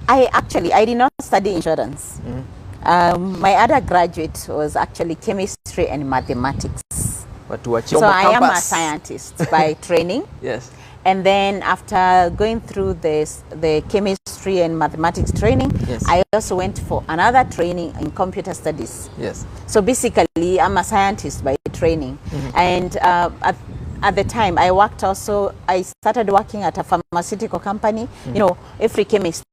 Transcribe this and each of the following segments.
I did not study insurance. My undergraduate was actually chemistry and mathematics. But to so I am a scientist by training. Yes. And then after going through the chemistry and mathematics training, yes. I also went for another training in computer studies. Yes. So basically, I'm a scientist by training. And at the time, I started working at a pharmaceutical company. You know, every chemist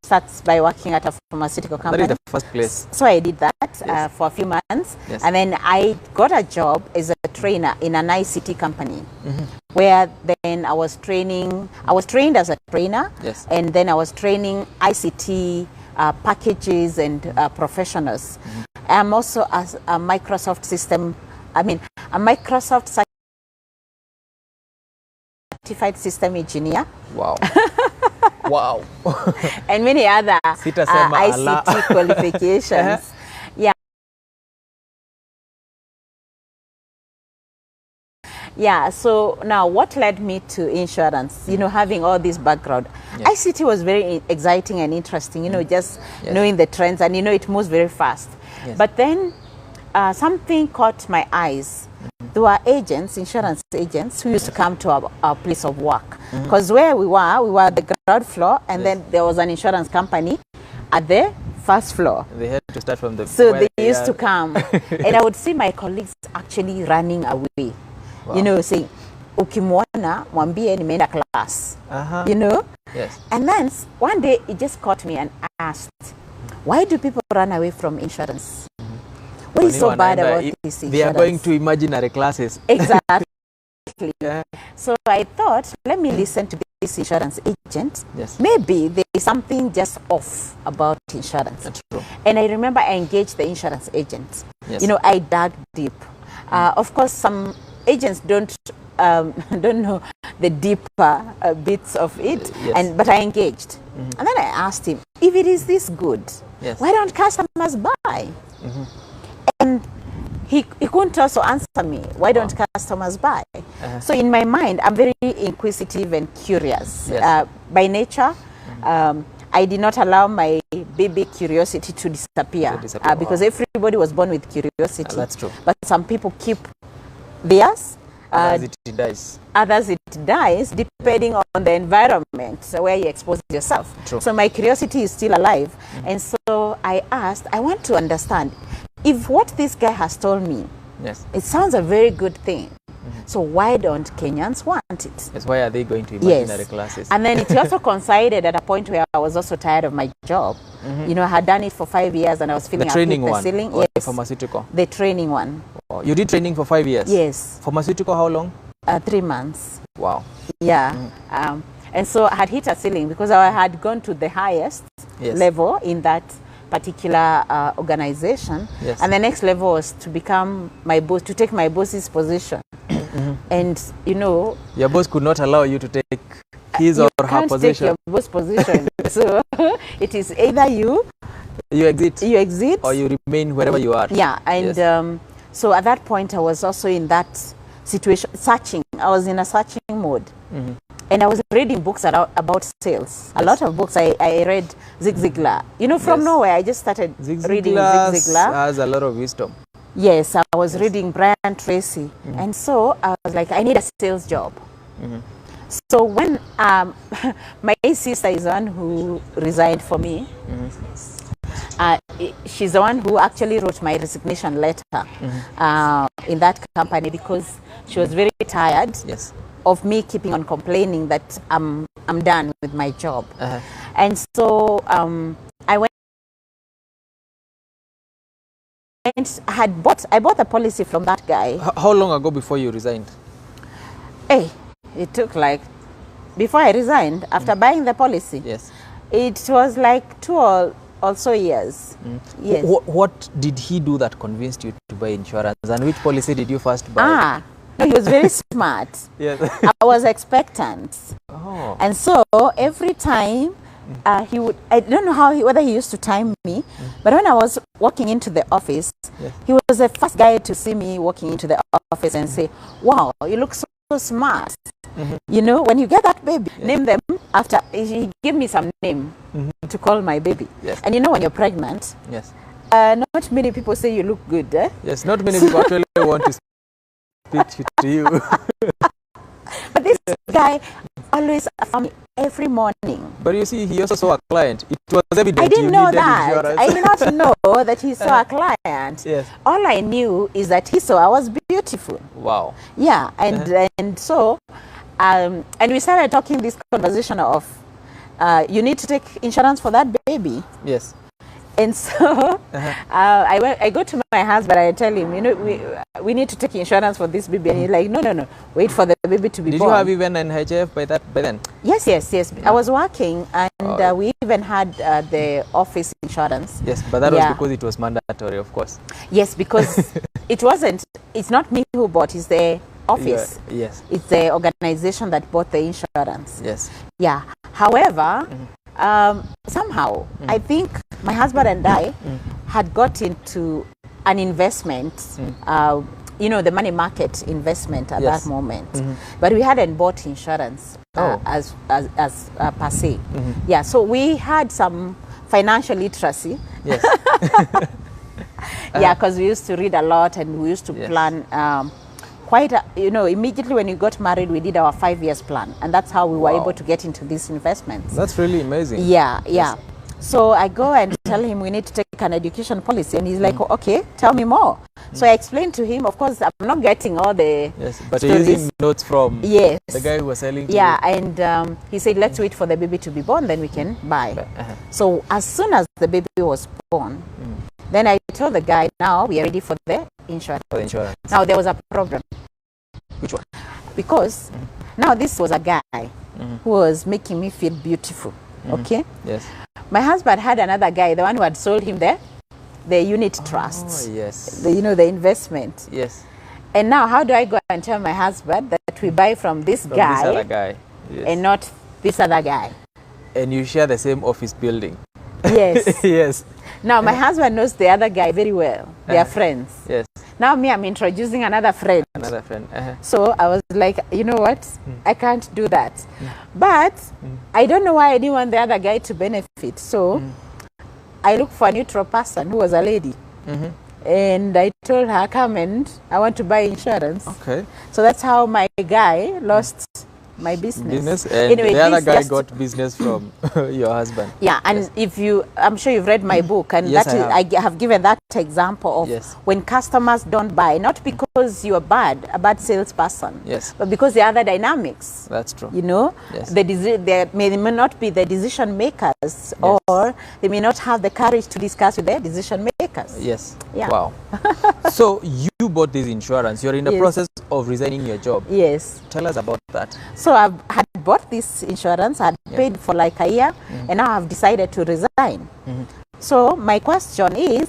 starts by working at a pharmaceutical company. That is the first place. So I did that yes. for a few months. Yes. And then I got a job as a trainer in an ICT company, where then I was trained as a trainer. Yes. And then I was training ICT packages and professionals. I'm also a Microsoft certified system engineer. Wow. Wow. And many other ICT qualifications. Yeah. Yeah, so now what led me to insurance, you know, having all this background. Yes. ICT was very exciting and interesting, you know, just yes. knowing the trends, and you know, it moves very fast. Yes. But then something caught my eyes. There were agents, insurance agents, who used to come to our place of work. Because where we were at the ground floor, and yes. then there was an insurance company at the first floor. They had to start from the... So they used to come. And I would see my colleagues actually running away. Wow. You know, saying, ukimwona, mwambie nimeenda class. You know? Yes. And then one day it just caught me and asked, why do people run away from insurance? What is so bad about this insurance? They are going to imaginary classes. Exactly. Yeah. So I thought, let me listen to this insurance agent. Yes. Maybe there is something just off about insurance. That's true. And I remember I engaged the insurance agent. Yes. You know, I dug deep. Of course, some agents don't know the deeper bits of it, yes. but I engaged. And then I asked him, if it is this good, yes. why don't customers buy? And he couldn't also answer me, why don't customers buy? So in my mind, I'm very inquisitive and curious. Yes. By nature, I did not allow my baby curiosity to disappear, because everybody was born with curiosity. That's true. But some people keep theirs. Others it dies. Others it dies, depending on the environment where you expose yourself. True. So my curiosity is still alive. And so I asked, I want to understand, if what this guy has told me, yes. it sounds a very good thing. So why don't Kenyans want it? Yes, why are they going to imaginary classes? And then it also coincided at a point where I was also tired of my job. You know, I had done it for 5 years and I was feeling the training the one, ceiling. or Yes, the pharmaceutical? The training one. Oh, you did training for 5 years? Yes. Pharmaceutical, how long? 3 months. Wow. Yeah. And so I had hit a ceiling because I had gone to the highest level in that particular organization. Yes. And the next level was to become my boss, to take my boss's position. And, you know... Your boss could not allow you to take his or her position. You can't take your boss position. So it is either you exit, or you remain wherever you are. Yeah, and so at that point I was also in that situation, searching. I was in a searching mode. And I was reading books about sales. A lot of books. I read Zig Ziglar. You know, from nowhere, I just started reading Zig Ziglar. Has a lot of wisdom. Yes, I was reading Brian Tracy. And so I was like, I need a sales job. So when my sister is the one who resigned for me, she's the one who actually wrote my resignation letter in that company, because she was very tired of me keeping on complaining that I'm done with my job. And so I bought a policy from that guy. How long ago before you resigned? Hey, it took like, before I resigned, after buying the policy, it was like 2 or so years. Yes. What did he do that convinced you to buy insurance, and which policy did you first buy? No, he was very smart. I was expectant. And so every time he would, I don't know whether he used to time me, but when I was walking into the office, he was the first guy to see me walking into the office and say, wow, you look so so smart. You know, when you get that baby, name them after, he gave me some name to call my baby. Yes. And you know, when you're pregnant, yes, not many people say you look good. yes, not many people actually want to speak to you. But this guy always affirmed me every morning. But you see, he also saw a client. It was evident. I didn't you know needed that. insurance. I did not know that he saw a client. Yes. All I knew is that he saw I was beautiful. Wow. Yeah, and so, and we started talking this conversation of, you need to take insurance for that baby. Yes. And so I go to my husband and I tell him, you know, we need to take insurance for this baby. And he's like, no, wait for the baby to be born. Did you have even an HF by then? Yes. I was working, and we even had the office insurance. Yes, but that was because it was mandatory, of course. Yes, because it's not me who bought, it's the office. Yes. It's the organization that bought the insurance. Yes. Yeah. However, somehow, I think my husband and I had got into an investment, you know, the money market investment at that moment. But we hadn't bought insurance as per se. Yeah, so we had some financial literacy. Yes. Yeah, because we used to read a lot and we used to plan you know, immediately when we got married, we did our 5 years plan. And that's how we were able to get into these investments. That's really amazing. Yeah. So I go and tell him we need to take an education policy. And he's like, oh, okay, tell me more. So I explained to him, of course, I'm not getting all the but you're using notes from the guy who was selling to you. And he said, let's wait for the baby to be born, then we can buy. So as soon as the baby was born, then I told the guy, now we are ready for the insurance. Now there was a problem. Which one? Because now this was a guy who was making me feel beautiful. Okay? Yes. My husband had another guy, the one who had sold him the unit trust. Oh, yes. You know, the investment. Yes. And now how do I go and tell my husband that we buy from this guy, this other guy. Yes. and not this other guy? And you share the same office building. Yes. Yes. Now my husband knows the other guy very well. They are friends. Yes. Now me, I'm introducing another friend. So I was like, you know what? I can't do that. But I don't know why I didn't want the other guy to benefit. So I looked for a neutral person who was a lady. And I told her, come and I want to buy insurance. Okay. So that's how my guy lost my business. And anyway, the other guy got business from your husband. Yeah, and if you, I'm sure you've read my book, and Yes, I have given that example of when customers don't buy, not because you're a bad salesperson, but because there are other dynamics. That's true. You know, they may not be the decision makers, or they may not have the courage to discuss with their decision makers. Yes. Yeah. Wow. So you bought this insurance. You're in the process of resigning your job. Yes. Tell us about that. So I had bought this insurance, I had paid for like a year, and now I've decided to resign. So my question is,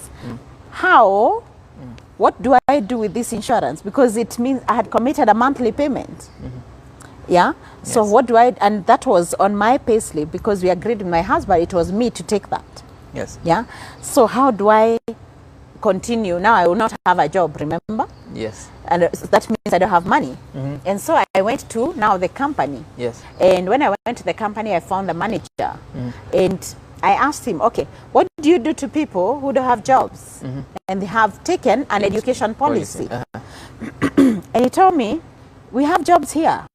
what do I do with this insurance? Because it means I had committed a monthly payment. Yeah. So what do I, and that was on my payslip because we agreed with my husband, it was me to take that. Yes. Yeah. So how do I continue? Now I will not have a job, remember? Yes. And that means I don't have money. And so I went to now the company. Yes. And when I went to the company, I found the manager. And I asked him, okay, what do you do to people who don't have jobs? And they have taken an education policy. And he told me, we have jobs here.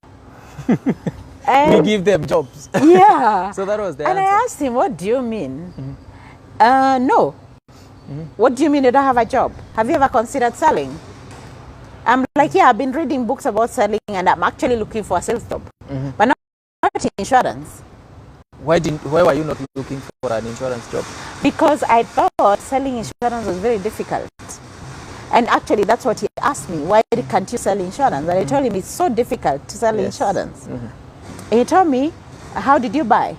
And you give them jobs. Yeah. So that was the answer. And I asked him, what do you mean? No. What do you mean you don't have a job? Have you ever considered selling? I'm like, yeah, I've been reading books about selling and I'm actually looking for a sales job. But not insurance. Why were you not looking for an insurance job? Because I thought selling insurance was very difficult. And actually that's what he asked me, why can't you sell insurance? And I told him it's so difficult to sell insurance. And he told me, how did you buy?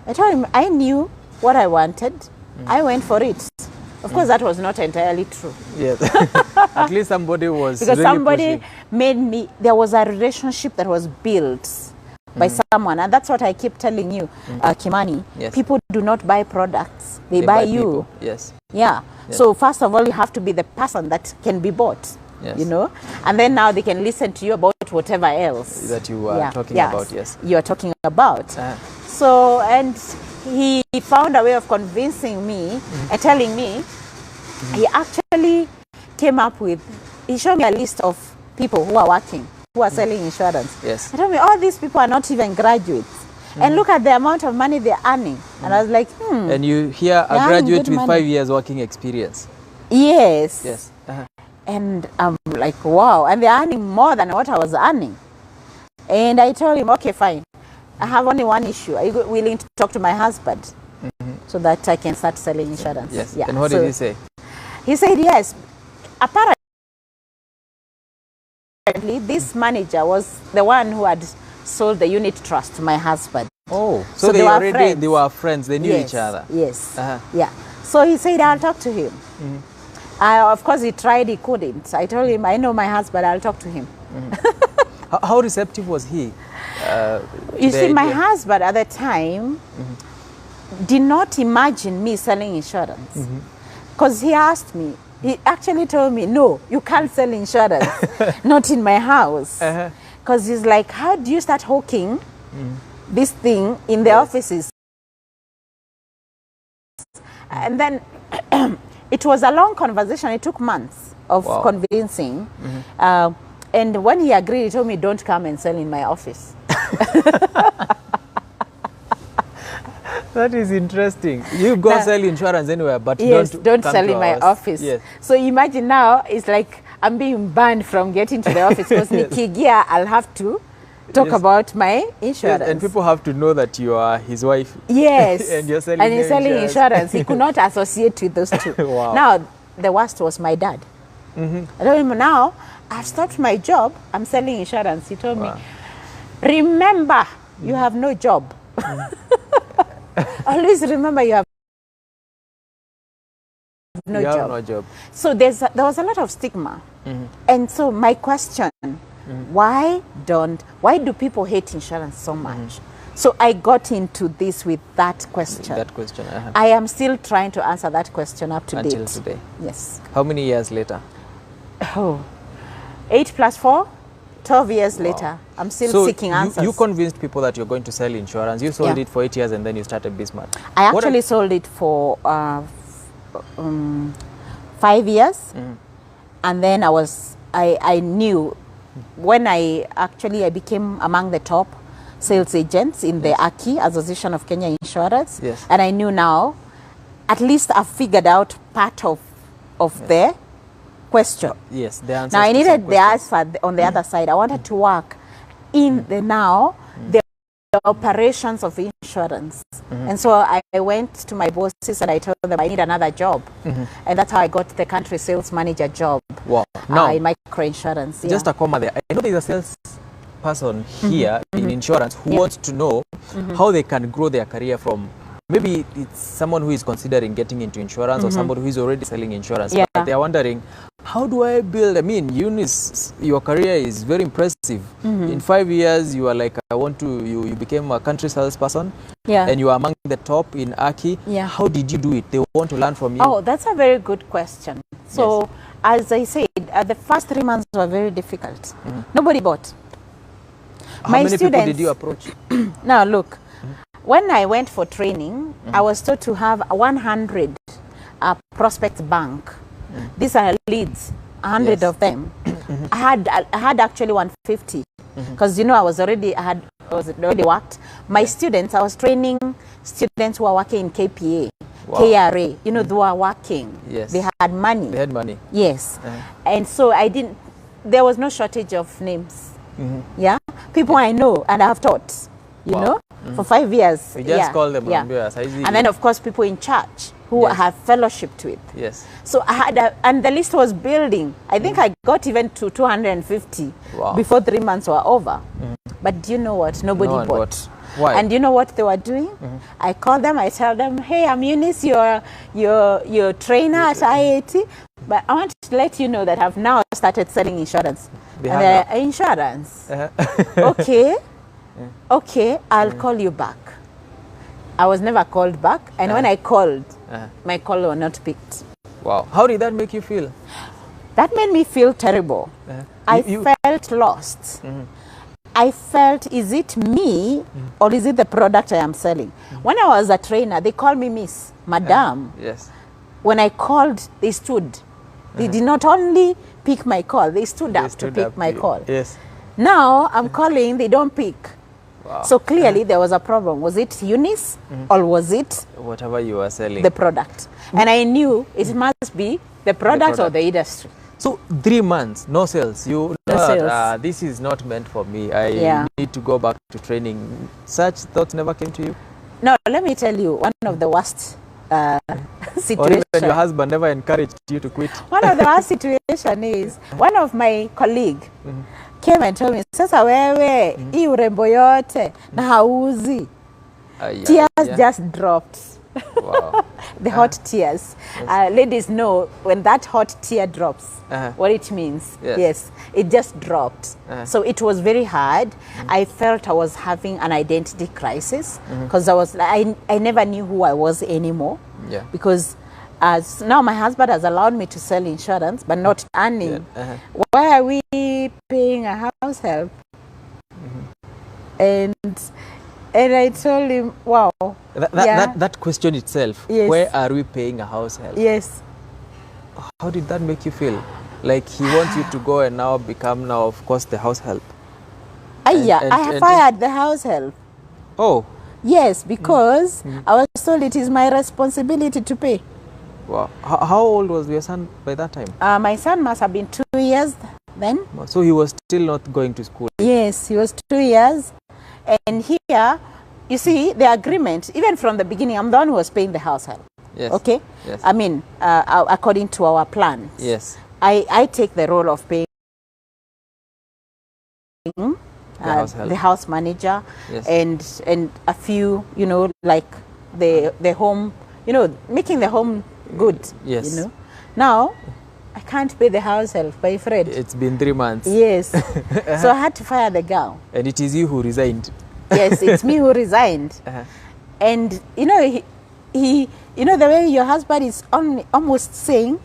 I told him I knew what I wanted. I went for it. Of course, that was not entirely true. Yes. At least somebody was because really somebody pushing. made me, there was a relationship that was built by someone. And that's what I keep telling you, Kimani. People do not buy products. They buy you. People. Yes. Yeah. So first of all, you have to be the person that can be bought. Yes. you know, and then now they can listen to you about whatever else that you are talking about. Yes, you are talking about. So, and he found a way of convincing me and telling me. He actually came up with, he showed me a list of people who are working, who are selling insurance. Yes. He told me, all these people are not even graduates. And look at the amount of money they're earning. And I was like, And you hear a graduate with 5 years working experience. Yes. Yes. And I'm like, wow. And they're earning more than what I was earning. And I told him, okay, fine. I have only one issue. Are you willing to talk to my husband so that I can start selling insurance? Yes. Yeah. And what did he say? He said, yes. Apparently, this manager was the one who had sold the unit trust to my husband. Oh, so they were friends. They knew each other. Yes. Yeah. So he said, I'll talk to him. Of course, he tried, he couldn't. I told him, I know my husband, I'll talk to him. How receptive was he? You see, my husband at the time did not imagine me selling insurance. Because he asked me, he actually told me, no, you can't sell insurance, not in my house. Because he's like, how do you start hawking this thing in the offices? And then it was a long conversation. It took months of convincing. And when he agreed, he told me, don't come and sell in my office. That is interesting. You go sell insurance anywhere, but don't sell in my office. Yes. So imagine now, it's like I'm being banned from getting to the office because Nikigia, I'll have to talk about my insurance. Yes, and people have to know that you are his wife. Yes. And you're selling, insurance. He could not associate with those two. Wow. Now, the worst was my dad. I told him, now, I've stopped my job. I'm selling insurance. He told me, remember, you have no job. Always remember you have no job. So there was a lot of stigma. And so my question, why do people hate insurance so much? So I got into this with that question. I am still trying to answer that question up to date. Until today. Yes. How many years later? 8 plus 4, 12 years later. I'm still seeking answers. You convinced people that you're going to sell insurance. You sold it for 8 years and then you started Bismart. I actually sold it for 5 years. And then I knew when I became among the top sales agents in the AKI, Association of Kenya Insurance. Yes. And I knew now, at least I've figured out part of the question. Yes, the answer. Now I needed the answer on the other side. I wanted to work in the operations of insurance. And so I went to my bosses and I told them I need another job. And that's how I got the country sales manager job. Wow. Now, in microinsurance. Just a comma there. I know there's a sales person here in insurance who wants to know how they can grow their career from, maybe it's someone who is considering getting into insurance or somebody who is already selling insurance. But they're wondering, how do I build? I mean, Eunice, your career is very impressive. In 5 years, you are like, you became a country salesperson. And you are among the top in AKI. How did you do it? They want to learn from you. Oh, that's a very good question. So, as I said, the first 3 months were very difficult. Nobody bought. How many people did you approach? Now, look. When I went for training, I was told to have 100 prospects bank. These are leads, 100 of them. I had actually 150 because I was already worked. My students, I was training students who are working in KPA, KRA. They were working. Yes. They had money. They had money. Yes. And so there was no shortage of names. Yeah, people I know and I have taught. You know, for 5 years. We just call them and then of course people in church who I have fellowshipped with. Yes. So I had and the list was building. I think I got even to 250 before 3 months were over. But do you know what? Nobody bought. Why? And you know what they were doing? I call them, I tell them, hey, I'm Eunice, your trainer at IAT. But I want to let you know that I've now started selling insurance. Insurance. Okay. Okay, I'll call you back. I was never called back, and when I called, my call was not picked. Wow. How did that make you feel? That made me feel terrible. I felt lost. I felt, is it me or is it the product I am selling? When I was a trainer, they called me Miss, Madam. Yes. When I called, they stood. They did not only pick my call, they stood up to pick my call. Yes. Now I'm calling, they don't pick. Wow. So clearly there was a problem. Was it Eunice or was it whatever you were selling? The product. And I knew it must be the product or the industry. So 3 months, no sales. You know sales. that this is not meant for me. I need to go back to training. Such thoughts never came to you? No, let me tell you, one of the worst situations. Or even your husband never encouraged you to quit? One of the worst situation is, one of my colleague came and told me, sasa wewe, hii urembo yote, na hauzi. Tears just dropped. Wow. The hot tears. Ladies know when that hot tear drops, what it means. Yes, it just dropped. So it was very hard. I felt I was having an identity crisis because I never knew who I was anymore. Because now my husband has allowed me to sell insurance, but not earning. Why are we paying a house help? And I told him, wow. That question itself, where are we paying a house help? Yes. How did that make you feel? Like he wants you to go and now become of course, the house help. I fired the house help. Oh. Yes, because I was told it is my responsibility to pay. Wow. How old was your son by that time? My son must have been 2 years then. So he was still not going to school? Yes, he was 2 years. And here, you see, the agreement, even from the beginning, I'm the one who was paying the house help. Yes. Okay? Yes. I mean, according to our plans. Yes. I take the role of paying the house manager and a few, you know, like the home, you know, making the home good. Yes. You know? Now, I can't pay the house help, my friend. It's been 3 months. Yes. So I had to fire the girl. And it is you who resigned. Yes, it's me who resigned. And, you know, he you know, the way your husband is almost saying,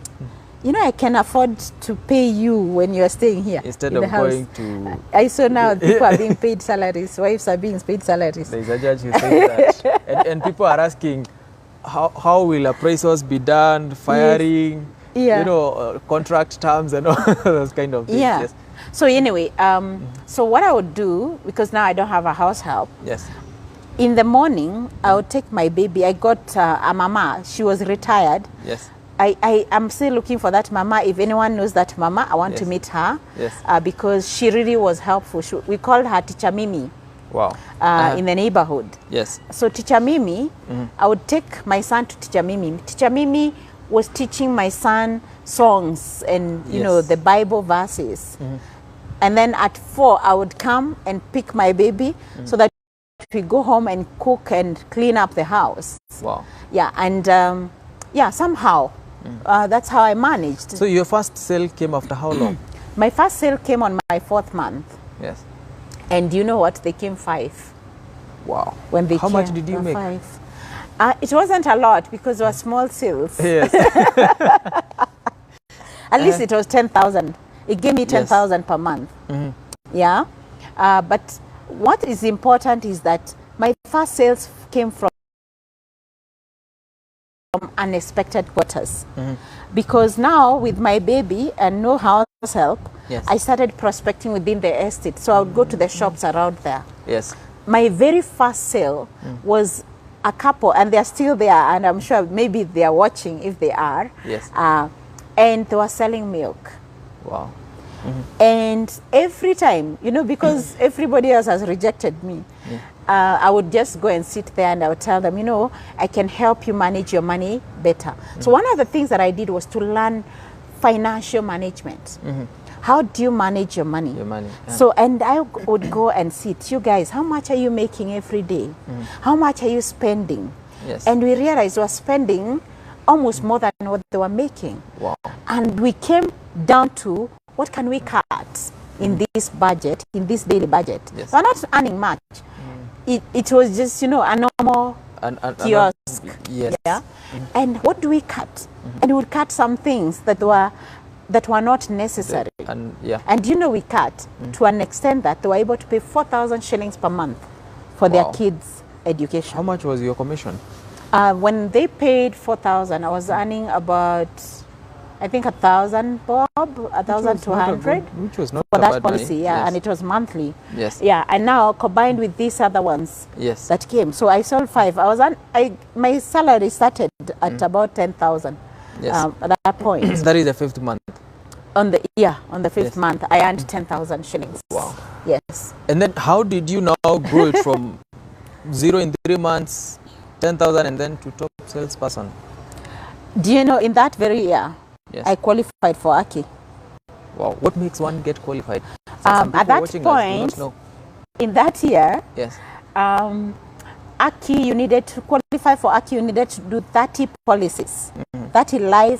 you know, I can afford to pay you when you're staying here. Instead of going to... I saw now people are being paid salaries. Wives are being paid salaries. There's a judge who says that. And people are asking, how will appraisals be done, firing, you know, contract terms and all those kind of things. Yes. So anyway, so what I would do, because now I don't have a house help. Yes. In the morning, I would take my baby. I got a mama. She was retired. Yes. I am still looking for that mama. If anyone knows that mama, I want to meet her. Yes. Because she really was helpful. We called her Teacher Mimi. Wow. In the neighborhood. Yes. So Teacher Mimi, I would take my son to Teacher Mimi. Teacher Mimi was teaching my son songs and, you know, the Bible verses. And then at 4, I would come and pick my baby so that we go home and cook and clean up the house. Wow. Yeah, and yeah, somehow that's how I managed. So your first sale came after how long? My first sale came on my 4th month. Yes. And you know what? They came 5. Wow. When they how much did you make? 5. It wasn't a lot because it was small sales. Yes. At least it was 10,000. It gave me 10,000 per month. Yeah. But what is important is that my first sales came from unexpected quarters. Because now with my baby and no house help, I started prospecting within the estate. So I would go to the shops around there. Yes. My very first sale was a couple, and they're still there, and I'm sure maybe they are watching if they are. Yes. And they were selling milk. Wow. And every time, you know, because everybody else has rejected me, I would just go and sit there and I would tell them, you know, I can help you manage your money better. So one of the things that I did was to learn financial management. How do you manage your money? Your money. So, and I would go and sit, you guys, how much are you making every day? How much are you spending? Yes. And we realized we were spending almost more than what they were making. Wow. And we came down to, what can we cut in this budget, in this daily budget? Yes. We're not earning much. It was just, you know, a normal kiosk. Yes. Yeah. And what do we cut? And we would cut some things that were that were not necessary. And you know, we cut to an extent that they were able to pay 4,000 shillings per month for their kids' education. How much was your commission? When they paid 4,000, I was earning about, I think, 1,000 bob, 1,200. Which was not for a that bad policy, money. and it was monthly. Yes. Yeah, and now combined with these other ones that came. So I sold 5. My salary started at about 10,000 at that point. That is the 5th month. On the 5th month, I earned 10,000 shillings. Wow. Yes. And then how did you now grow it from 0 in 3 months, 10,000, and then to top salesperson? Do you know, in that very year, I qualified for Aki. Wow. What makes one get qualified? At that point, in that year, Aki, you needed to qualify for Aki, you needed to do 30 policies, 30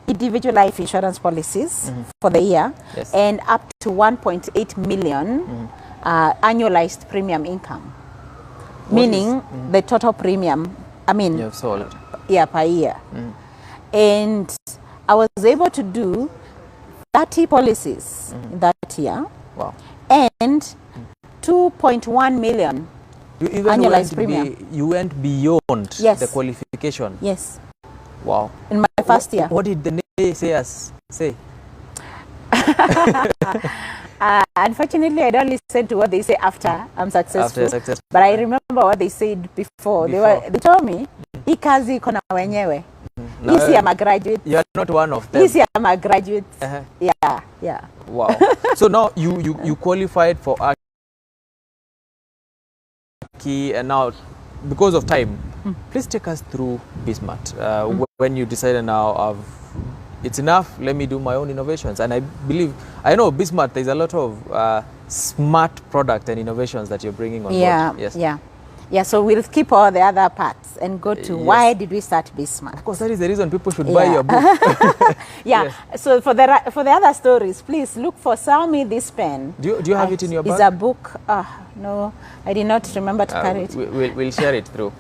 individual life insurance policies for the year, and up to 1.8 million annualized premium income. Meaning the total premium, you have sold. Per year. And I was able to do 30 policies in that year. Wow. And 2.1 million annualized premium. You went beyond the qualification. Yes. Wow. In my first year. What did the naysayers say? Unfortunately, I don't listen to what they say after I'm successful. After but I remember what they said before. They told me, hii kazi iko na wenyewe. Easy, I'm a graduate. You're not one of them. Easy, I'm a graduate. Yeah. Wow. So now you qualified for Aki, and now because of time, please take us through Bismart. When you decided now it's enough, let me do my own innovations. And I know Bismart, there's a lot of smart product and innovations that you're bringing on board. Yeah, so we'll skip all the other parts and go to why did we start Bismart? Of course, that is the reason people should buy your book. So for the other stories, please look for Sell Me This Pen. Do you have it in your bag? It's a book. No, I did not remember to carry it. We'll share it through.